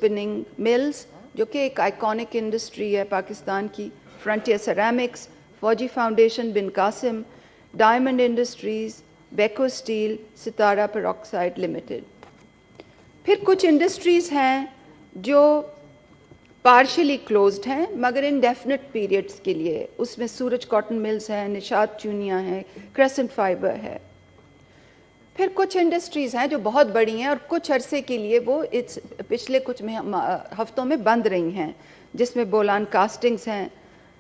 Spinning mills जो कि एक आइकॉनिक इंडस्ट्री है पाकिस्तान की, frontier ceramics, Fauji foundation Bin Qasim, diamond industries, Beco steel, Sitara peroxide limited. फिर कुछ इंडस्ट्रीज़ हैं जो पार्शली क्लोज्ड हैं मगर इंडेफिनिट पीरियड्स के लिए, उसमें सूरज कॉटन मिल्स हैं, निशात चूनियाँ हैं, क्रेसेंट फाइबर है। फिर कुछ इंडस्ट्रीज़ हैं जो बहुत बड़ी हैं और कुछ अरसे के लिए वो पिछले कुछ हफ्तों में बंद रही हैं, जिसमें बोलान कास्टिंग्स हैं,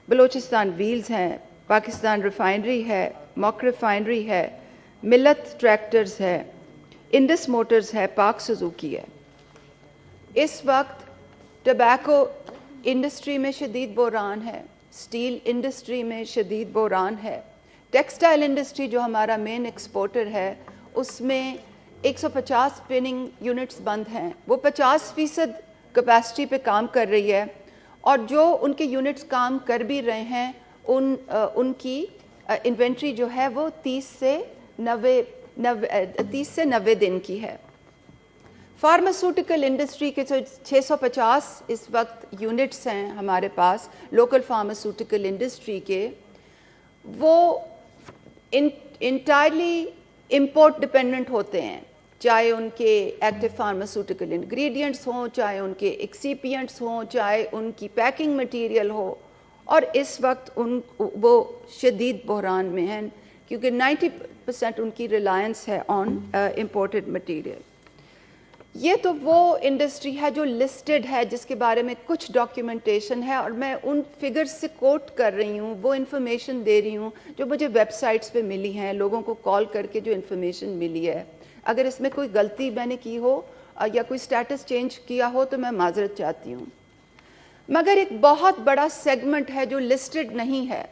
बलोचिस्तान व्हील्स हैं, पाकिस्तान रिफाइनरी है, मॉक रिफाइनरी है, मिलत ट्रैक्टर्स है, इंडस मोटर्स है, पाक सुजुकी है। इस वक्त टबैको इंडस्ट्री में शदीद बहरान है, स्टील इंडस्ट्री में शदीद बहरान है, टेक्सटाइल इंडस्ट्री जो हमारा मेन एक्सपोर्टर है उसमें 150 स्पिनिंग यूनिट्स बंद हैं, वो 50% कैपेसिटी पे काम कर रही है और जो उनके यूनिट्स काम कर भी रहे हैं उनकी इन्वेंट्री जो है वो 30 से 90 दिन की है। फार्मास्यूटिकल इंडस्ट्री के 650 इस वक्त यूनिट्स हैं हमारे पास लोकल फार्मास्यूटिकल इंडस्ट्री के, वो इंटायरली इंपोर्ट डिपेंडेंट होते हैं, चाहे उनके एक्टिव फार्मास्यूटिकल इंग्रेडिएंट्स हों, चाहे उनके एक्सीपिएंट्स हों, चाहे उनकी पैकिंग मटेरियल हो, और इस वक्त वो शदीद बहरान में हैं क्योंकि 90% उनकी रिलायंस है ऑन इम्पोर्टेड मटेरियल। ये तो वो इंडस्ट्री है जो लिस्टेड है, जिसके बारे में कुछ डॉक्यूमेंटेशन है और मैं उन फिगर्स से कोट कर रही हूँ, वो इन्फॉर्मेशन दे रही हूँ जो मुझे वेबसाइट्स पे मिली हैं, लोगों को कॉल करके जो इन्फॉर्मेशन मिली है। अगर इसमें कोई गलती मैंने की हो या कोई स्टेटस चेंज किया हो तो मैं माजरत चाहती हूँ। मगर एक बहुत बड़ा सेगमेंट है जो लिस्टेड नहीं है,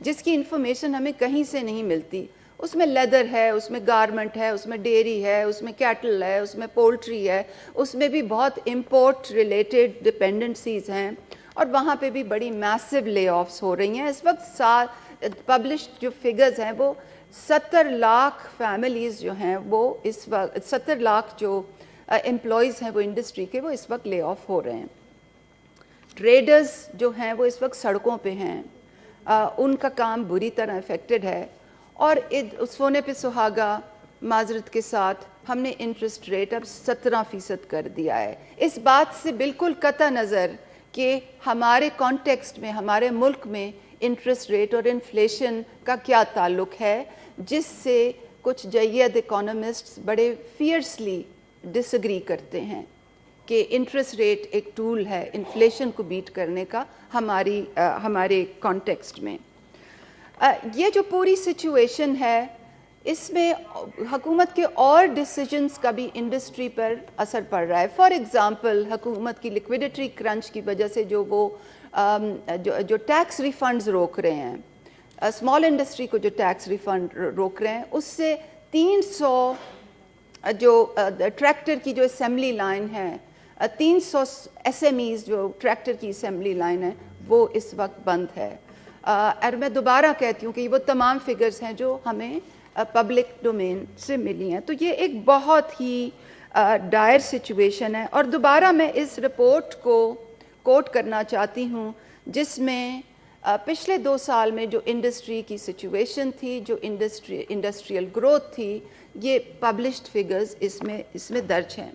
जिसकी इन्फॉर्मेशन हमें कहीं से नहीं मिलती। उसमें लेदर है, उसमें गारमेंट है, उसमें डेयरी है, उसमें कैटल है, उसमें पोल्ट्री है, उसमें भी बहुत इंपोर्ट रिलेटेड डिपेंडेंसीज़ हैं और वहाँ पे भी बड़ी मैसिव ले ऑफ्स हो रही हैं। इस वक्त पब्लिश्ड जो फिगर्स हैं वो 70 लाख फैमिलीज़ जो हैं वो इस वक्त 70 लाख जो एम्प्लॉयज़ हैं वो इंडस्ट्री के, वो इस वक्त ले ऑफ हो रहे हैं। ट्रेडर्स जो हैं वो इस वक्त सड़कों पे हैं, उनका काम बुरी तरह अफेक्टेड है और उस सोने पे सुहागा माजरत के साथ हमने इंटरेस्ट रेट अब 17% कर दिया है। इस बात से बिल्कुल कता नज़र कि हमारे कॉन्टेक्स्ट में, हमारे मुल्क में इंटरेस्ट रेट और इन्फ्लेशन का क्या ताल्लुक है, जिससे कुछ जय्यद इकोनॉमिस्ट्स बड़े फियर्सली डिसएग्री करते हैं कि इंटरेस्ट रेट एक टूल है इन्फ्लेशन को बीट करने का हमारे कॉन्टेक्स्ट में। ये जो पूरी सिचुएशन है इसमें हुकूमत के और डिसीजंस का भी इंडस्ट्री पर असर पड़ रहा है। फॉर एग्ज़ाम्पल हुकूमत की लिक्विडिटी क्रंच की वजह से जो टैक्स रिफंड्स रोक रहे हैं, स्मॉल इंडस्ट्री को जो टैक्स रिफंड रोक रहे हैं, उससे 300 जो ट्रैक्टर की जो असेंबली लाइन है, 300 SMEs जो ट्रैक्टर की असेंबली लाइन है वो इस वक्त बंद है। और मैं दोबारा कहती हूँ कि वो तमाम फिगर्स हैं जो हमें पब्लिक डोमेन से मिली हैं। तो ये एक बहुत ही डायर सिचुएशन है और दोबारा मैं इस रिपोर्ट को कोट करना चाहती हूँ जिसमें पिछले 2 साल में जो इंडस्ट्री की सिचुएशन थी, जो इंडस्ट्रियल ग्रोथ थी, ये पब्लिश्ड फिगर्स इसमें दर्ज हैं।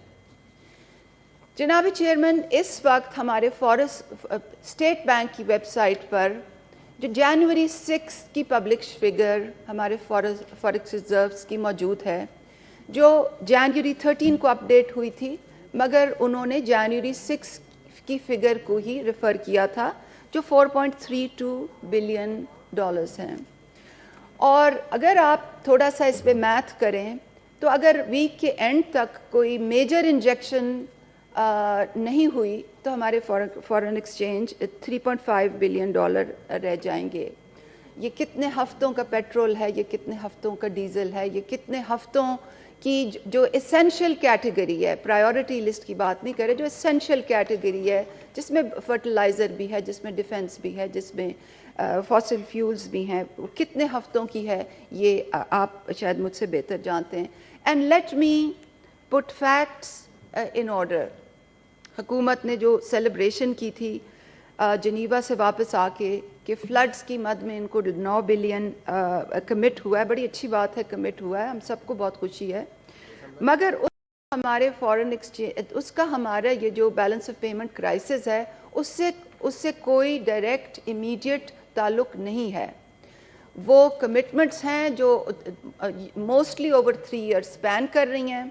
जनाब चेयरमैन, इस वक्त हमारे स्टेट बैंक की वेबसाइट पर जो जनवरी 6 की पब्लिश फिगर हमारे फॉरेक्स रिजर्व्स की मौजूद है, जो जनवरी 13 को अपडेट हुई थी, मगर उन्होंने जनवरी 6 की फिगर को ही रेफ़र किया था जो $4.32 बिलियन हैं। और अगर आप थोड़ा सा इस पे मैथ करें तो अगर वीक के एंड तक कोई मेजर इंजेक्शन नहीं हुई तो हमारे फॉरेन एक्सचेंज $3.5 बिलियन रह जाएंगे। ये कितने हफ्तों का पेट्रोल है, ये कितने हफ्तों का डीजल है, ये कितने हफ्तों की जो एसेंशियल कैटेगरी है, प्रायोरिटी लिस्ट की बात नहीं करें, जो एसेंशियल कैटेगरी है जिसमें फर्टिलाइज़र भी है, जिसमें डिफेंस भी है, जिसमें फॉसिल फ्यूल्स भी हैं, वो कितने हफ्तों की है ये आप शायद मुझसे बेहतर जानते हैं। And let me put facts in order. حکومت نے جو سیلیبریشن کی تھی جنیوا سے واپس آ کے کہ فلڈز کی مد میں ان کو 9 بلین کمٹ ہوا ہے، بڑی اچھی بات ہے، کمٹ ہوا ہے، ہم سب کو بہت خوشی ہے، مگر ہمارے فارن ایکسچینج اس کا ہمارا یہ جو بیلنس آف پیمنٹ کرائسس ہے اس سے کوئی ڈائریکٹ امیڈیٹ تعلق نہیں ہے. وہ کمٹمنٹس ہیں جو موسٹلی اوور 3 ایئرس اسپین کر رہی ہیں،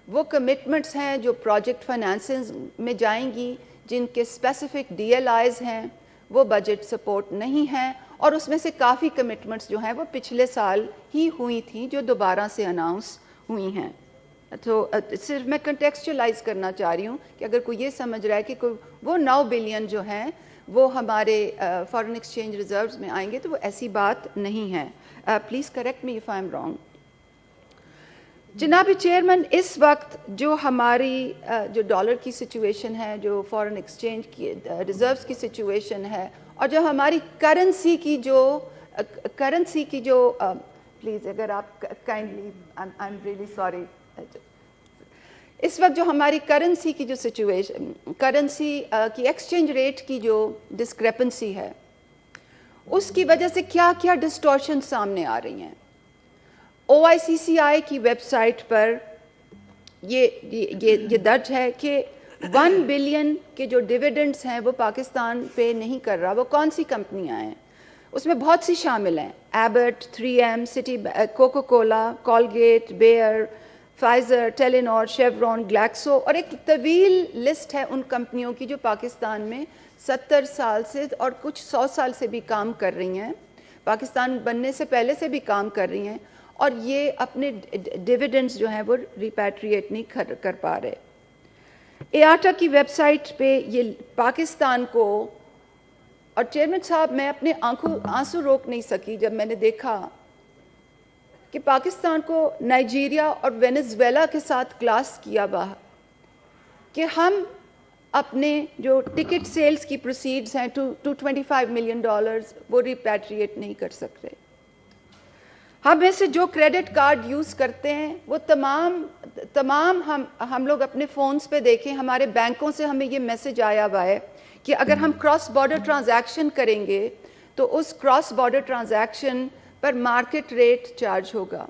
وہ کمٹمنٹس ہیں جو پروجیکٹ فائنانسنگ میں جائیں گی، جن کے اسپیسیفک ڈی ایل آئیز ہیں، وہ بجٹ سپورٹ نہیں ہیں، اور اس میں سے کافی کمٹمنٹس جو ہیں وہ پچھلے سال ہی ہوئی تھیں جو دوبارہ سے اناؤنس ہوئی ہیں. تو صرف میں کنٹیکسچولائز کرنا چاہ رہی ہوں کہ اگر کوئی یہ سمجھ رہا ہے کہ وہ 9 بلین جو ہیں وہ ہمارے فارن ایکسچینج ریزروز میں آئیں گے تو وہ ایسی بات نہیں ہے. Please correct me if I am wrong. جناب چیئرمین، اس وقت جو ہماری جو ڈالر کی سچویشن ہے، جو فارن ایکسچینج کی ریزروز کی سچویشن ہے، اور جو ہماری کرنسی کی جو پلیز اگر آپ kindly I am really sorry, اس وقت جو ہماری کرنسی کی جو سچویشن، کرنسی کی ایکسچینج ریٹ کی جو ڈسکریپنسی ہے، اس کی وجہ سے کیا کیا ڈسٹورشن سامنے آ رہی ہیں. OICCI کی ویب سائٹ پر یہ درج ہے کہ 1 بلین کے جو ڈیویڈنڈز ہیں وہ پاکستان پے نہیں کر رہا. وہ کون سی کمپنیاں ہیں؟ اس میں بہت سی شامل ہیں، Abbott, 3M، Citi, Coca Cola, Colgate, Bayer, Pfizer, Telenor, Chevron, Glaxo, اور ایک طویل لسٹ ہے ان کمپنیوں کی جو پاکستان میں 70 سال سے اور کچھ 100 سال سے بھی کام کر رہی ہیں، پاکستان بننے سے پہلے سے بھی کام کر رہی ہیں، اور یہ اپنے ڈیویڈنڈز جو ہیں وہ ریپیٹریٹ نہیں کر پا رہے. ایاٹا کی ویب سائٹ پہ یہ پاکستان کو، اور چیئرمین صاحب میں اپنے آنسو روک نہیں سکی جب میں نے دیکھا کہ پاکستان کو نائجیریا اور وینزویلا کے ساتھ کلاس کیا ہوا کہ ہم اپنے جو ٹکٹ سیلز کی پروسیڈز ہیں $225 ملین وہ ریپیٹریٹ نہیں کر سکتے. ہم میں سے جو کریڈٹ کارڈ یوز کرتے ہیں وہ تمام ہم لوگ اپنے فونز پہ دیکھیں، ہمارے بینکوں سے ہمیں یہ میسج آیا ہوا ہے کہ اگر ہم کراس بارڈر ٹرانزیکشن کریں گے تو اس کراس بارڈر ٹرانزیکشن پر مارکیٹ ریٹ چارج ہوگا.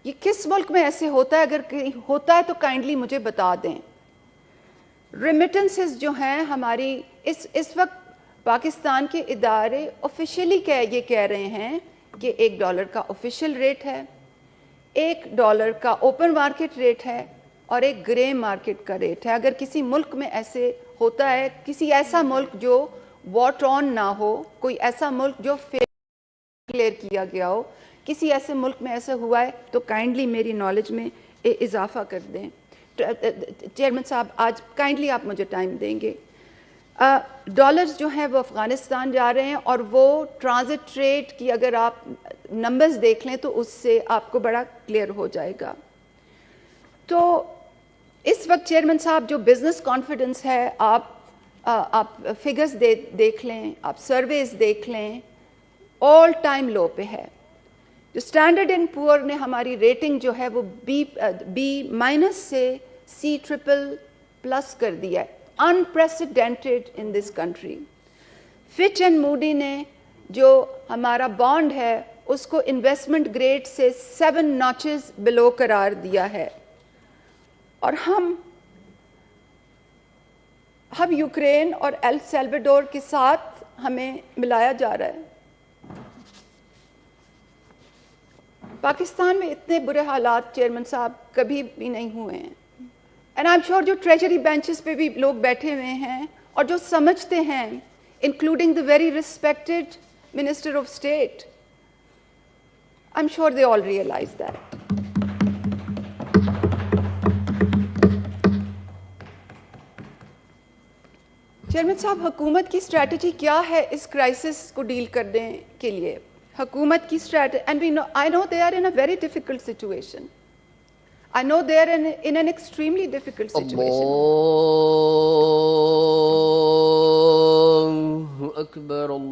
یہ کس ملک میں ایسے ہوتا ہے؟ اگر ہوتا ہے تو کائنڈلی مجھے بتا دیں. ریمیٹنسز جو ہیں ہماری اس وقت پاکستان کے ادارے آفیشیلی یہ کہہ رہے ہیں کہ $1 کا آفیشیل ریٹ ہے، $1 کا اوپن مارکیٹ ریٹ ہے، اور ایک گرے مارکیٹ کا ریٹ ہے. اگر کسی ملک میں ایسے ہوتا ہے، کسی ایسا ملک جو واٹ آن نہ ہو، کوئی ایسا ملک جو کلیئر کیا گیا ہو، کسی ایسے ملک میں ایسا ہوا ہے تو کائنڈلی میری نالج میں اضافہ کر دیں. چیئرمین صاحب آج کائنڈلی آپ مجھے ٹائم دیں گے. ڈالرز جو ہیں وہ افغانستان جا رہے ہیں، اور وہ ٹرانزٹ ریٹ کی اگر آپ نمبرز دیکھ لیں تو اس سے آپ کو بڑا کلیئر ہو جائے گا. تو اس وقت چیئرمین صاحب جو بزنس کانفیڈنس ہے، آپ فگرز دیکھ لیں، آپ سرویز دیکھ لیں، آل ٹائم لو پہ ہے. جو اسٹینڈرڈ اینڈ پور نے ہماری ریٹنگ جو ہے وہ B- سے C++ کر دیا ہے، unprecedented in this country. Fitch and Moody نے جو ہمارا بانڈ ہے اس کو انویسٹمنٹ گریڈ سے 7 ناچز بلو قرار دیا ہے، اور ہم یوکرین اور ایل سیلویڈور کے ساتھ ہمیں ملایا جا رہا ہے. پاکستان میں اتنے برے حالات چیئرمین صاحب کبھی بھی نہیں ہوئے ہیں. اینڈ آئی ایم شیور جو ٹریجری بینچز پہ بھی لوگ بیٹھے ہوئے ہیں اور جو سمجھتے ہیں، including the very respected minister of state, I am sure they all realise that. Chairman صاحب، حکومت کی اسٹریٹجی کیا ہے اس کرائسس کو ڈیل کرنے کے لیے؟ حکومت کی strategy, and I know they are in a very difficult situation. I know they are in an extremely difficult situation. Allahu Akbar, Allahu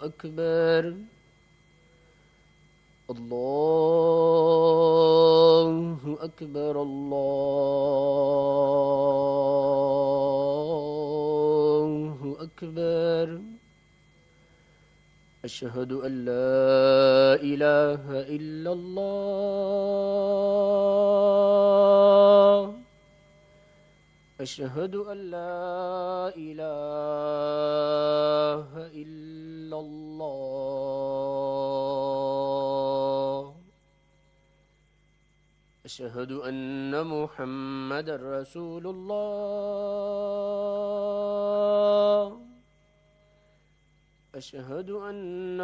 Akbar, Allah أكبر الله أكبر أشهد أن لا إله إلا الله أشهد أن لا إله إلا الله أشهد أن محمد رسول الله أشهد أن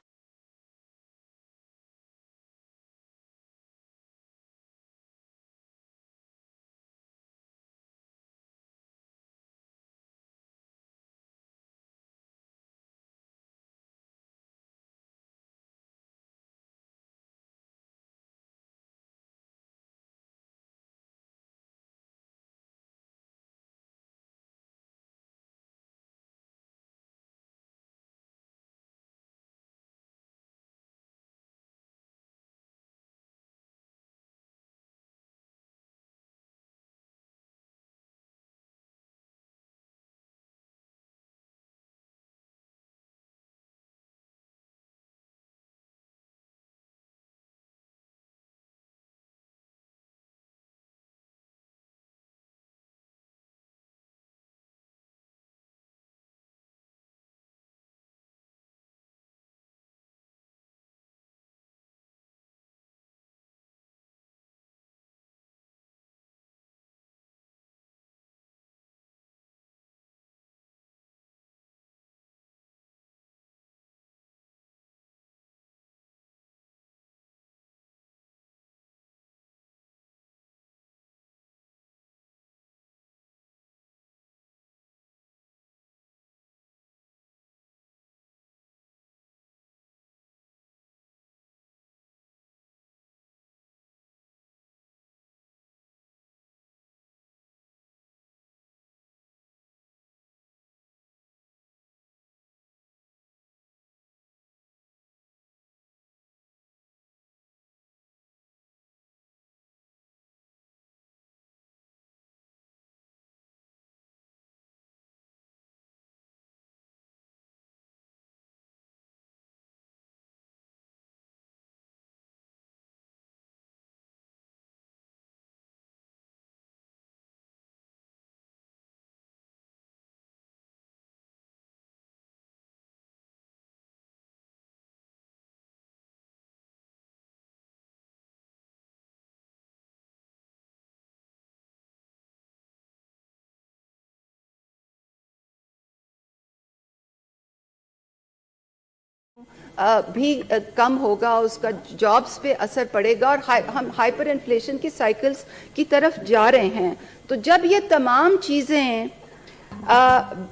بھی کم ہوگا, اس کا جابز پہ اثر پڑے گا, اور ہم ہائپر انفلیشن کی سائیکلز کی طرف جا رہے ہیں. تو جب یہ تمام چیزیں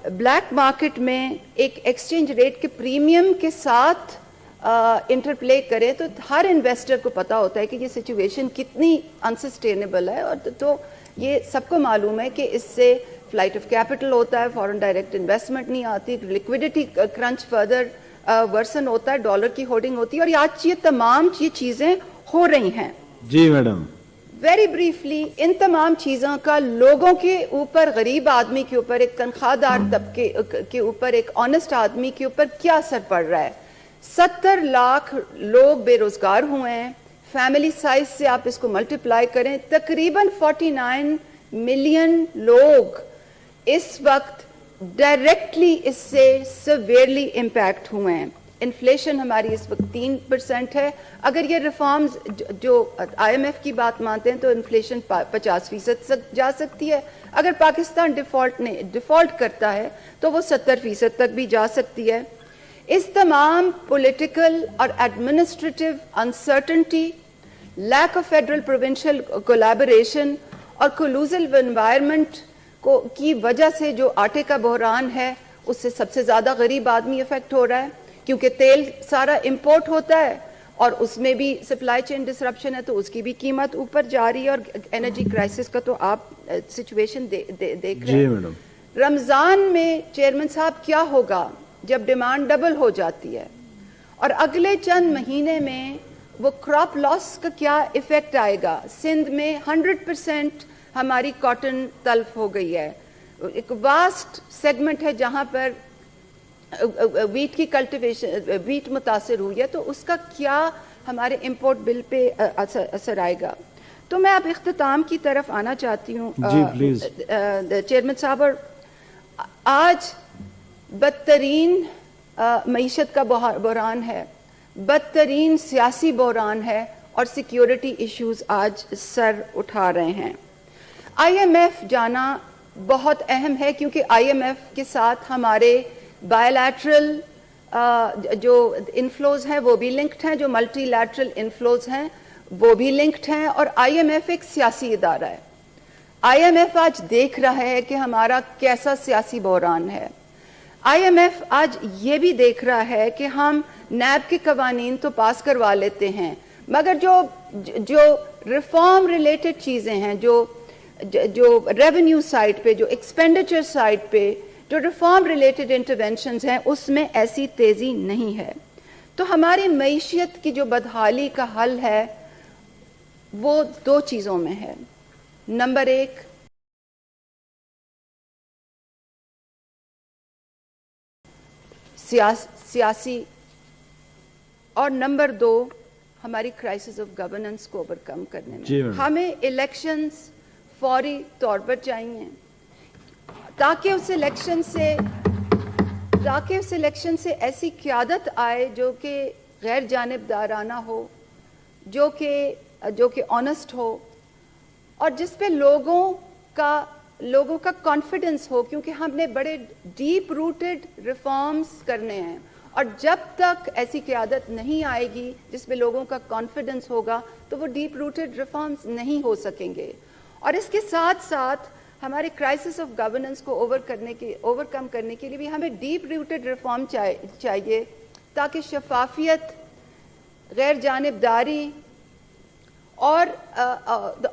بلیک مارکیٹ میں ایک ایکسچینج ریٹ کے پریمیم کے ساتھ انٹرپلے کرے, تو ہر انویسٹر کو پتا ہوتا ہے کہ یہ سچویشن کتنی انسسٹینیبل ہے. اور تو یہ سب کو معلوم ہے کہ اس سے فلائٹ آف کیپٹل ہوتا ہے, فورن ڈائریکٹ انویسٹمنٹ نہیں آتی, لیکوڈیٹی کرنچ فردر ورسن ہوتا ہے, ڈالر کی ہولڈنگ ہوتی ہے, اور آج یہ تمام یہ چیزیں ہو رہی ہیں. جی میڈم, ویری بریفلی ان تمام چیزوں کا لوگوں کے اوپر, غریب آدمی کے اوپر, ایک تنخواہ دار طبقے کے اوپر, ایک آنےسٹ آدمی کے اوپر کیا اثر پڑ رہا ہے. 70 لاکھ لوگ بے روزگار ہوئے ہیں. فیملی سائز سے آپ اس کو ملٹیپلائی کریں, تقریباً 49 ملین لوگ اس وقت ڈائریکٹلی اس سے سیویئرلی امپیکٹ ہوئے ہیں. انفلیشن ہماری اس وقت 3% ہے. اگر یہ ریفارمز جو IMF کی بات مانتے ہیں تو انفلیشن 50% تک جا سکتی ہے. اگر پاکستان ڈیفالٹ کرتا ہے تو وہ 70% تک بھی جا سکتی ہے. اس تمام پولیٹیکل اور administrative uncertainty, lack of federal provincial collaboration اور کلوزل انوائرمنٹ کی وجہ سے جو آٹے کا بحران ہے, اس سے سب سے زیادہ غریب آدمی افیکٹ ہو رہا ہے, کیونکہ تیل سارا امپورٹ ہوتا ہے اور اس میں بھی سپلائی چین ڈسرپشن ہے, تو اس کی بھی قیمت اوپر جا رہی ہے. اور انرجی کرائسس کا تو آپ سچویشن دیکھ رہے ہیں. رمضان میں چیئرمین صاحب کیا ہوگا جب ڈیمانڈ ڈبل ہو جاتی ہے, اور اگلے چند مہینے میں वो क्रॉप लॉस का क्या इफेक्ट आएगा। सिंध में 100% हमारी कॉटन तल्फ हो गई है, एक वास्ट सेगमेंट है जहां पर वीट की कल्टीवेशन, वीट मुतासिर हुई है, तो उसका क्या हमारे इंपोर्ट बिल पे असर आएगा। तो मैं अब इख्तिताम की तरफ आना चाहती हूँ चेयरमैन साहब। और आज बदतरीन मईशत का बहरान है, बदतरीन सियासी बहरान है और सिक्योरिटी इश्यूज आज सर उठा रहे हैं। IMF जाना बहुत अहम है क्योंकि IMF के साथ हमारे बायलैटरल जो इनफ्लोज हैं वो भी लिंक्ड हैं, जो मल्टीलैटरल इनफ्लोज हैं वो भी लिंक्ड हैं, और IMF एक सियासी इदारा है। IMF आज देख रहा है कि हमारा कैसा सियासी बहरान है। IMF आज ये भी देख रहा है कि हम नैब के कवानीन तो पास करवा लेते हैं, मगर जो रिफॉर्म रिलेटेड चीज़ें हैं, जो रेवेन्यू साइड पे, जो एक्सपेंडिचर साइड पे, जो रिफॉर्म रिलेटेड इंटरवेंशंस हैं, उसमें ऐसी तेज़ी नहीं है। तो हमारी मईशियत की जो बदहाली का हल है वो दो चीज़ों में है। नंबर एक, सियासी, और नंबर दो हमारी क्राइसिस ऑफ गवर्नेंस को ओवरकम करने में हमें इलेक्शंस फौरी तौर पर चाहिए ताकि उस इलेक्शन से ऐसी क़यादत आए जो कि गैर जानिबदाराना हो, जो कि ऑनेस्ट हो, और जिस पे लोगों का कॉन्फिडेंस हो, क्योंकि हमने बड़े डीप रूटेड रिफॉर्म्स करने हैं, और जब तक ऐसी क़यादत नहीं आएगी जिस पे लोगों का कॉन्फिडेंस होगा तो वो डीप रूटेड रिफॉर्म्स नहीं हो सकेंगे। और इसके साथ साथ हमारे क्राइसिस ऑफ गवर्नेंस को ओवरकम करने के लिए भी हमें डीप रूटेड रिफॉर्म चाहिए ताकि शफाफियत, गैर जानिबदारी और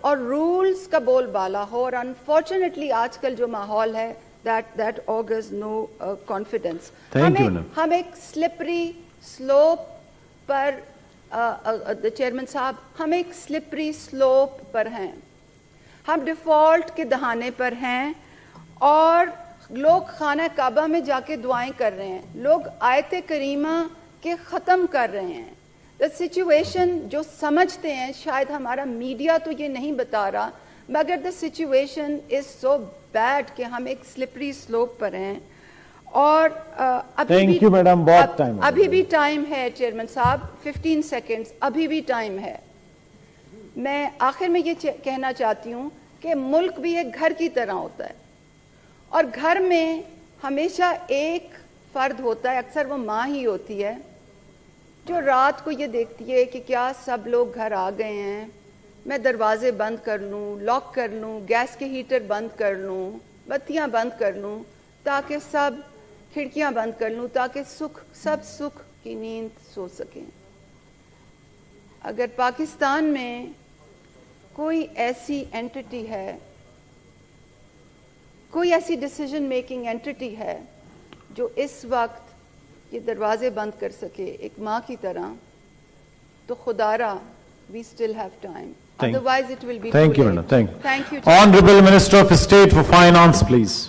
रूल्स का बोलबाला हो। और अनफॉर्चुनेटली आजकल जो माहौल है that augurs no confidence. हम एक स्लिपरी स्लोप पर चेयरमैन साहब, हम एक स्लिपरी स्लोप पर हैं, हम डिफ़ॉल्ट के दहाने पर हैं, और लोग खाना काबा में जाके दुआएं कर रहे हैं, लोग आयत करीमा के ख़त्म कर रहे हैं। द सिचुएशन जो समझते हैं, शायद हमारा मीडिया तो ये नहीं बता रहा, मगर the situation is so bad कि हम एक स्लिपरी स्लोप पर हैं। और अभी भी टाइम है चेयरमैन साहब, 15 सेकेंड्स, अभी भी टाइम है। मैं आखिर में ये कहना चाहती हूँ कि मुल्क भी एक घर की तरह होता है, और घर में हमेशा एक फ़र्द होता है, अक्सर वो माँ ही होती है, जो रात को ये देखती है कि क्या सब लोग घर आ गए हैं, मैं दरवाजे बंद कर लूँ, लॉक कर लूँ, गैस के हीटर बंद कर लूँ, बत्तियाँ बंद कर लूँ, ताकि सब खिड़कियाँ बंद कर लूँ, ताकि सब सुख की नींद सो सकें। अगर पाकिस्तान में कोई ऐसी एंटिटी है, कोई ऐसी डिसीजन मेकिंग एंटिटी है जो इस वक्त ये दरवाजे बंद कर सके एक माँ की तरह, तो खुदारा we still have time. Otherwise it will be too late. Thank you, madam. Thank you. Honorable Minister of State for Finance, please.